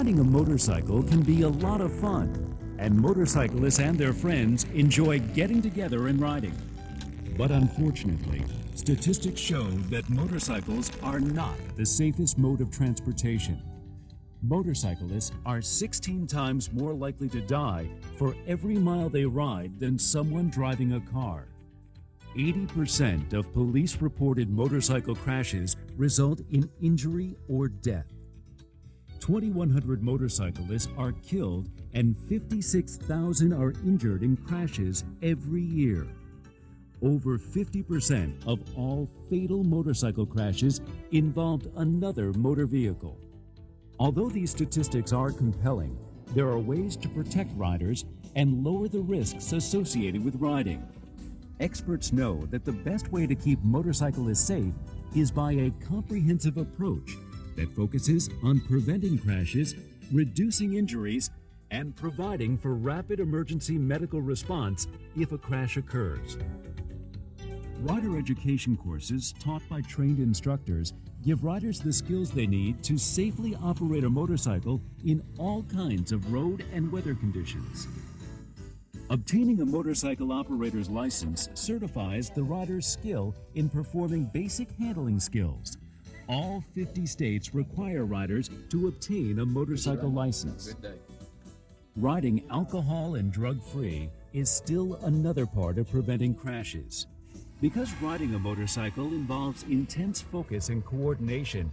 Riding a motorcycle can be a lot of fun, and motorcyclists and their friends enjoy getting together and riding. But unfortunately, statistics show that motorcycles are not the safest mode of transportation. Motorcyclists are 16 times more likely to die for every mile they ride than someone driving a car. 80% of police-reported motorcycle crashes result in injury or death. 2,100 motorcyclists are killed and 56,000 are injured in crashes every year. Over 50% of all fatal motorcycle crashes involved another motor vehicle. Although these statistics are compelling, there are ways to protect riders and lower the risks associated with riding. Experts know that the best way to keep motorcyclists safe is by a comprehensive approach that focuses on preventing crashes, reducing injuries, and providing for rapid emergency medical response if a crash occurs. Rider education courses taught by trained instructors give riders the skills they need to safely operate a motorcycle in all kinds of road and weather conditions. Obtaining a motorcycle operator's license certifies the rider's skill in performing basic handling skills. All 50 states require riders to obtain a motorcycle license. Riding alcohol and drug-free is still another part of preventing crashes. Because riding a motorcycle involves intense focus and coordination,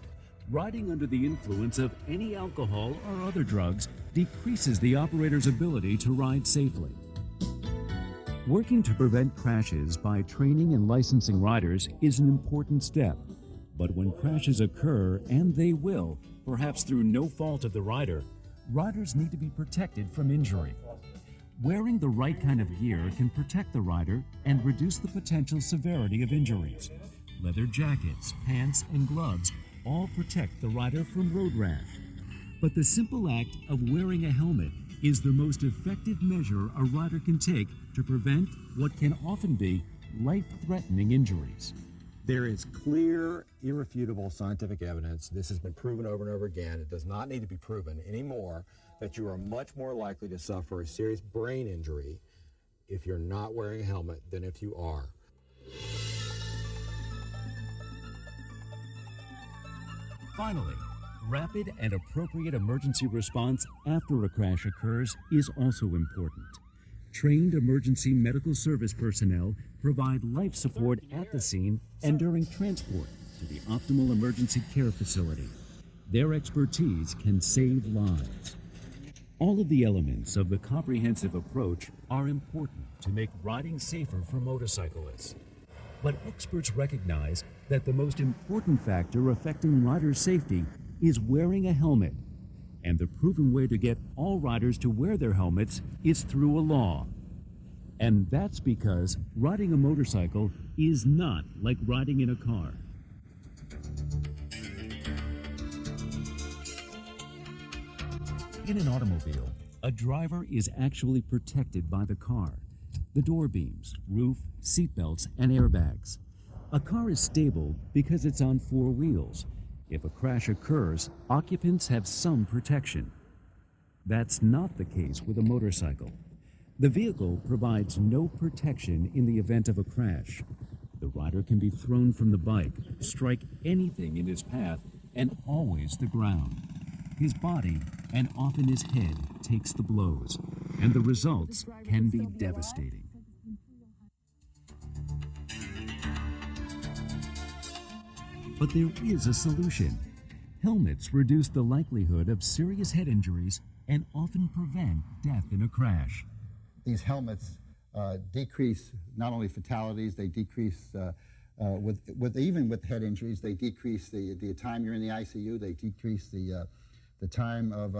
riding under the influence of any alcohol or other drugs decreases the operator's ability to ride safely. Working to prevent crashes by training and licensing riders is an important step. But when crashes occur, and they will, perhaps through no fault of the rider, riders need to be protected from injury. Wearing the right kind of gear can protect the rider and reduce the potential severity of injuries. Leather jackets, pants, and gloves all protect the rider from road rash. But the simple act of wearing a helmet is the most effective measure a rider can take to prevent what can often be life-threatening injuries. There is clear, irrefutable scientific evidence, this has been proven over and over again, it does not need to be proven anymore, that you are much more likely to suffer a serious brain injury if you're not wearing a helmet than if you are. Finally, rapid and appropriate emergency response after a crash occurs is also important. Trained emergency medical service personnel provide life support at the scene and during transport to the optimal emergency care facility. Their expertise can save lives. All of the elements of the comprehensive approach are important to make riding safer for motorcyclists. But experts recognize that the most important factor affecting riders' safety is wearing a helmet. And the proven way to get all riders to wear their helmets is through a law. And that's because riding a motorcycle is not like riding in a car. In an automobile, a driver is actually protected by the car, the door beams, roof, seatbelts, and airbags. A car is stable because it's on four wheels. If a crash occurs, occupants have some protection. That's not the case with a motorcycle. The vehicle provides no protection in the event of a crash. The rider can be thrown from the bike, strike anything in his path, and always the ground. His body, and often his head, takes the blows, and the results can be devastating. But there is a solution. Helmets reduce the likelihood of serious head injuries and often prevent death in a crash. These helmets decrease not only fatalities, they decrease even with head injuries, they decrease the time you're in the ICU, they decrease the time of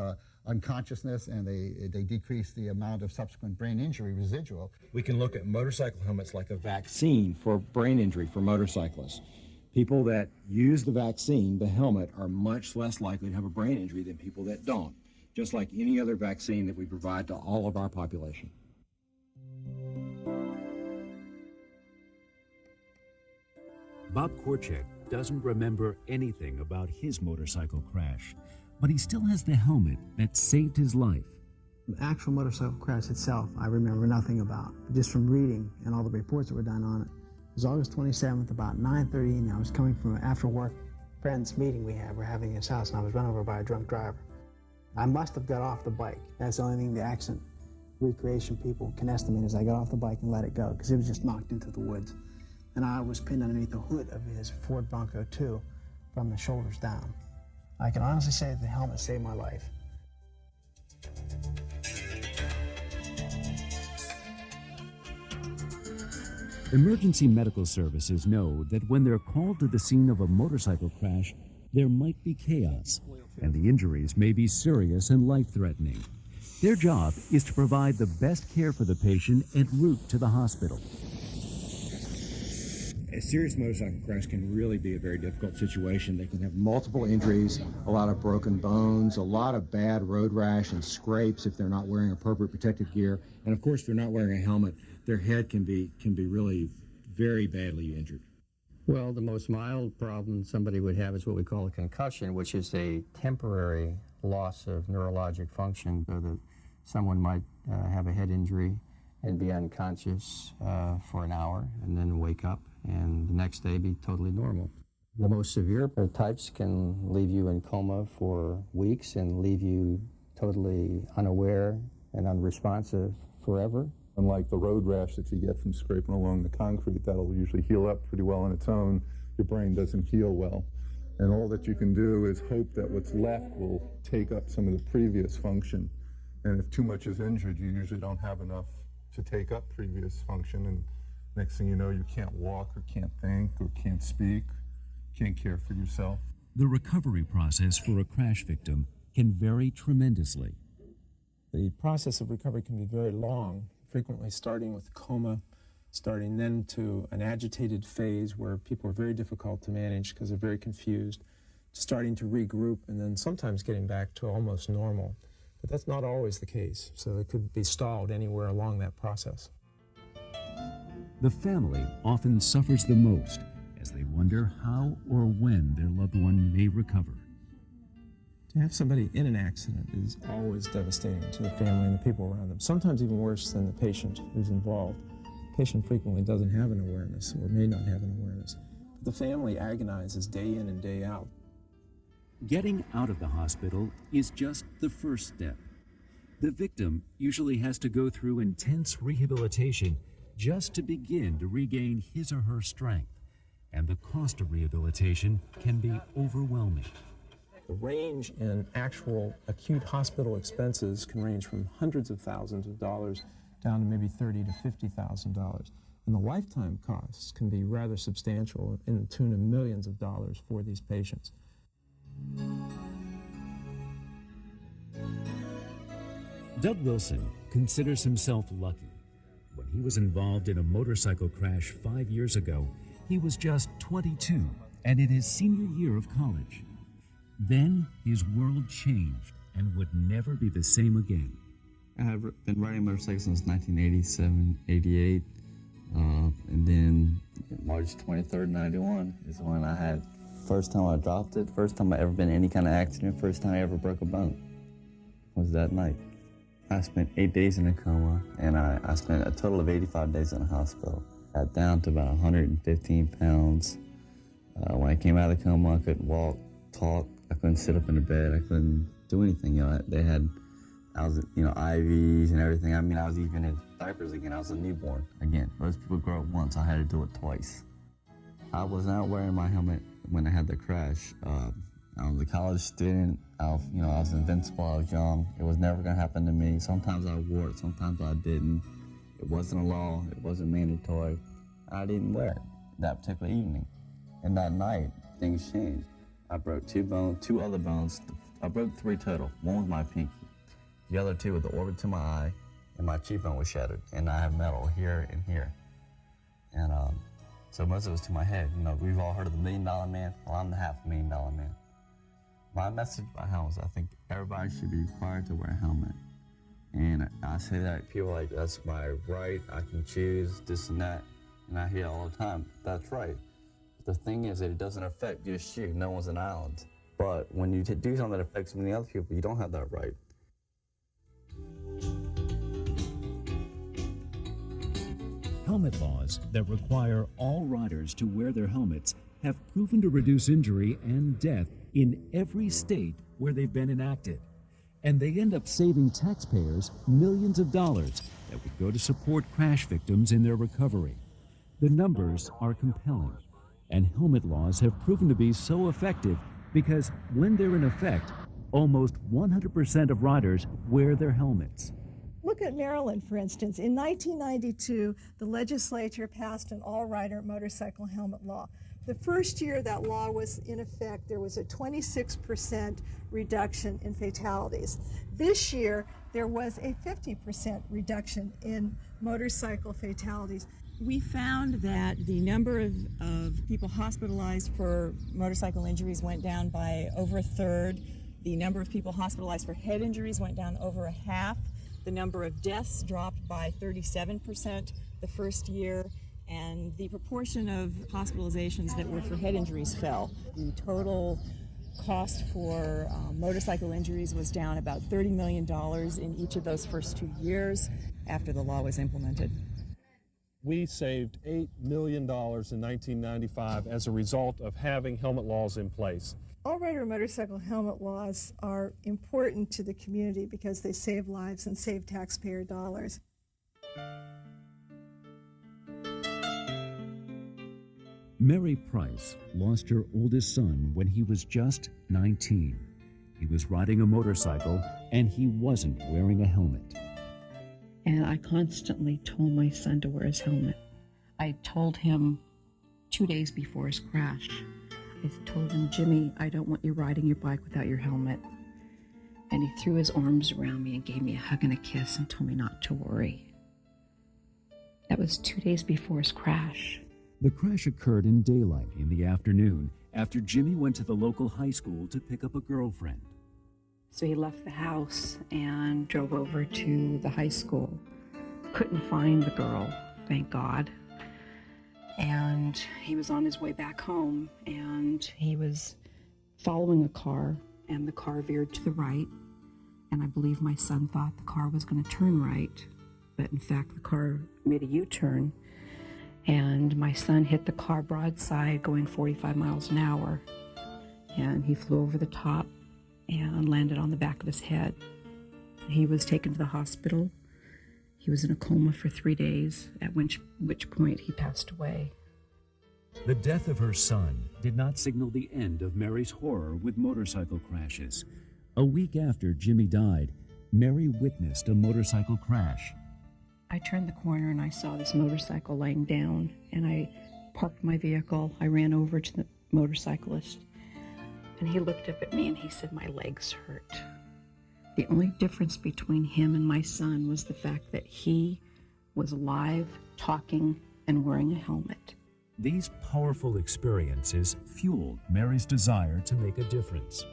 unconsciousness, and they decrease the amount of subsequent brain injury residual. We can look at motorcycle helmets like a vaccine for brain injury for motorcyclists. People that use the vaccine, the helmet, are much less likely to have a brain injury than people that don't, just like any other vaccine that we provide to all of our population. Bob Korchek doesn't remember anything about his motorcycle crash, but he still has the helmet that saved his life. The actual motorcycle crash itself, I remember nothing about. Just from reading and all the reports that were done on it. It was August 27th, about 9:30, and I was coming from an after-work friends meeting we're having in his house, and I was run over by a drunk driver. I must have got off the bike. That's the only thing the accident recreation people can estimate is I got off the bike and let it go, because it was just knocked into the woods. And I was pinned underneath the hood of his Ford Bronco 2 from the shoulders down. I can honestly say that the helmet saved my life. Emergency medical services know that when they're called to the scene of a motorcycle crash, there might be chaos, and the injuries may be serious and life-threatening. Their job is to provide the best care for the patient en route to the hospital. A serious motorcycle crash can really be a very difficult situation. They can have multiple injuries, a lot of broken bones, a lot of bad road rash and scrapes if they're not wearing appropriate protective gear. And of course, if they're not wearing a helmet, their head can be really very badly injured. Well, the most mild problem somebody would have is what we call a concussion, which is a temporary loss of neurologic function, so that someone might have a head injury and be unconscious for an hour and then wake up and the next day be totally normal. The most severe types can leave you in coma for weeks and leave you totally unaware and unresponsive forever. Unlike the road rash that you get from scraping along the concrete, that'll usually heal up pretty well on its own, your brain doesn't heal well. And all that you can do is hope that what's left will take up some of the previous function. And if too much is injured, you usually don't have enough to take up previous function. And next thing you know, you can't walk or can't think or can't speak, can't care for yourself. The recovery process for a crash victim can vary tremendously. The process of recovery can be very long, frequently starting with coma, starting then to an agitated phase where people are very difficult to manage because they're very confused, starting to regroup, and then sometimes getting back to almost normal. But that's not always the case, so it could be stalled anywhere along that process. The family often suffers the most as they wonder how or when their loved one may recover. To have somebody in an accident is always devastating to the family and the people around them, sometimes even worse than the patient who's involved. The patient frequently doesn't have an awareness or may not have an awareness, but the family agonizes day in and day out. Getting out of the hospital is just the first step. The victim usually has to go through intense rehabilitation just to begin to regain his or her strength, and the cost of rehabilitation can be overwhelming. The range in actual acute hospital expenses can range from hundreds of thousands of dollars down to maybe $30,000 to $50,000. And the lifetime costs can be rather substantial, in the tune of millions of dollars for these patients. Doug Wilson considers himself lucky. When he was involved in a motorcycle crash 5 years ago, he was just 22 and in his senior year of college. Then his world changed and would never be the same again. I've been riding motorcycles since 1987, 88, and then March 23rd, 91 is when I had first time I dropped it, first time I ever been in any kind of accident, first time I ever broke a bone was that night. I spent 8 days in a coma, and I spent a total of 85 days in the hospital. Got down to about 115 pounds. When I came out of the coma, I couldn't walk, talk, I couldn't sit up in the bed, I couldn't do anything. They had, IVs and everything. I mean, I was even in diapers again. I was a newborn again. Most people grow up once. I had to do it twice. I was not wearing my helmet when I had the crash. I was a college student. I was invincible. I was young. It was never going to happen to me. Sometimes I wore it. Sometimes I didn't. It wasn't a law. It wasn't mandatory. I didn't wear it that particular evening. And that night, things changed. I broke two other bones. I broke 3 total. One was my pinky. The other 2 were the orbit to my eye, and my cheekbone was shattered. And I have metal here and here. And so most of it was to my head. We've all heard of the $1 million man. Well, I'm the $500,000 man. My message about helmets, I think everybody should be required to wear a helmet. And I say that, people are like, that's my right, I can choose this and that. And I hear it all the time, that's right. But the thing is that it doesn't affect just you. No one's an island. But when you do something that affects many other people, you don't have that right. Helmet laws that require all riders to wear their helmets have proven to reduce injury and death in every state where they've been enacted. And they end up saving taxpayers millions of dollars that would go to support crash victims in their recovery. The numbers are compelling, and helmet laws have proven to be so effective because when they're in effect, almost 100% of riders wear their helmets. Look at Maryland, for instance. In 1992, the legislature passed an all-rider motorcycle helmet law. The first year that law was in effect, there was a 26% reduction in fatalities. This year, there was a 50% reduction in motorcycle fatalities. We found that the number of people hospitalized for motorcycle injuries went down by over a third. The number of people hospitalized for head injuries went down over a half. The number of deaths dropped by 37% the first year, and the proportion of hospitalizations that were for head injuries fell. The total cost for motorcycle injuries was down about $30 million in each of those first 2 years after the law was implemented. We saved $8 million in 1995 as a result of having helmet laws in place. All-rider motorcycle helmet laws are important to the community because they save lives and save taxpayer dollars. Mary Price lost her oldest son when he was just 19. He was riding a motorcycle and he wasn't wearing a helmet. And I constantly told my son to wear his helmet. I told him 2 days before his crash, I told him, Jimmy, I don't want you riding your bike without your helmet. And he threw his arms around me and gave me a hug and a kiss and told me not to worry. That was 2 days before his crash. The crash occurred in daylight in the afternoon after Jimmy went to the local high school to pick up a girlfriend. So he left the house and drove over to the high school. Couldn't find the girl, thank God. And he was on his way back home, and he was following a car, and the car veered to the right. And I believe my son thought the car was going to turn right, but in fact the car made a U-turn, and my son hit the car broadside going 45 miles an hour, and he flew over the top and landed on the back of his head. He was taken to the hospital. He was in a coma for 3 days, at which point he passed away. The death of her son did not signal the end of Mary's horror with motorcycle crashes. A week after Jimmy died, Mary witnessed a motorcycle crash. I turned the corner and I saw this motorcycle laying down, and I parked my vehicle. I ran over to the motorcyclist, and he looked up at me and he said, my legs hurt. The only difference between him and my son was the fact that he was alive, talking, and wearing a helmet. These powerful experiences fueled Mary's desire to make a difference.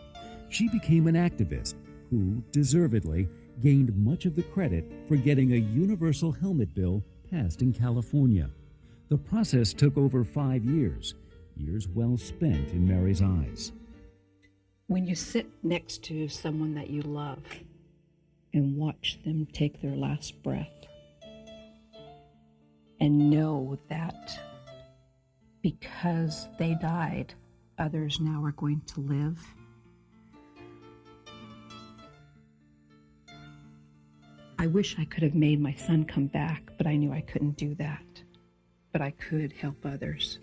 She became an activist who, deservedly, gained much of the credit for getting a universal helmet bill passed in California. The process took over 5 years, years well spent in Mary's eyes. When you sit next to someone that you love and watch them take their last breath and know that because they died, others now are going to live, I wish I could have made my son come back, but I knew I couldn't do that. But I could help others.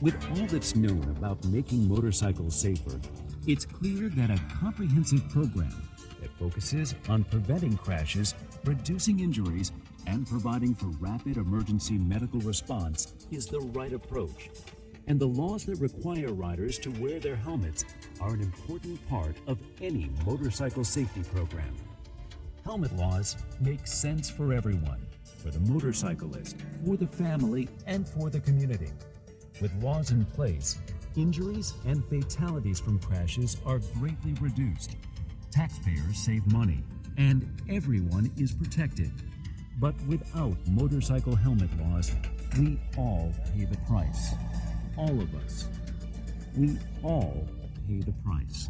With all that's known about making motorcycles safer, it's clear that a comprehensive program that focuses on preventing crashes, reducing injuries, and providing for rapid emergency medical response is the right approach. And the laws that require riders to wear their helmets are an important part of any motorcycle safety program. Helmet laws make sense for everyone, for the motorcyclist, for the family, and for the community. With laws in place, injuries and fatalities from crashes are greatly reduced. Taxpayers save money, and everyone is protected. But without motorcycle helmet laws, We all pay the price. All of us. We all pay the price.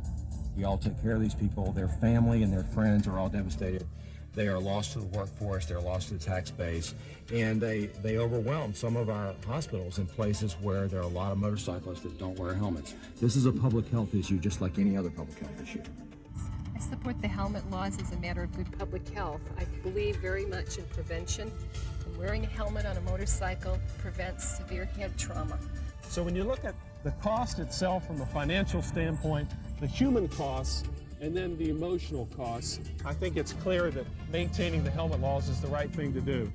We all take care of these people. Their family and their friends are all devastated. They are lost to the workforce, they're lost to the tax base, and they overwhelm some of our hospitals in places where there are a lot of motorcyclists that don't wear helmets. This is a public health issue just like any other public health issue. I support the helmet laws as a matter of good public health. I believe very much in prevention, and wearing a helmet on a motorcycle prevents severe head trauma. So when you look at the cost itself from a financial standpoint, the human costs, and then the emotional costs, I think it's clear that maintaining the helmet laws is the right thing to do.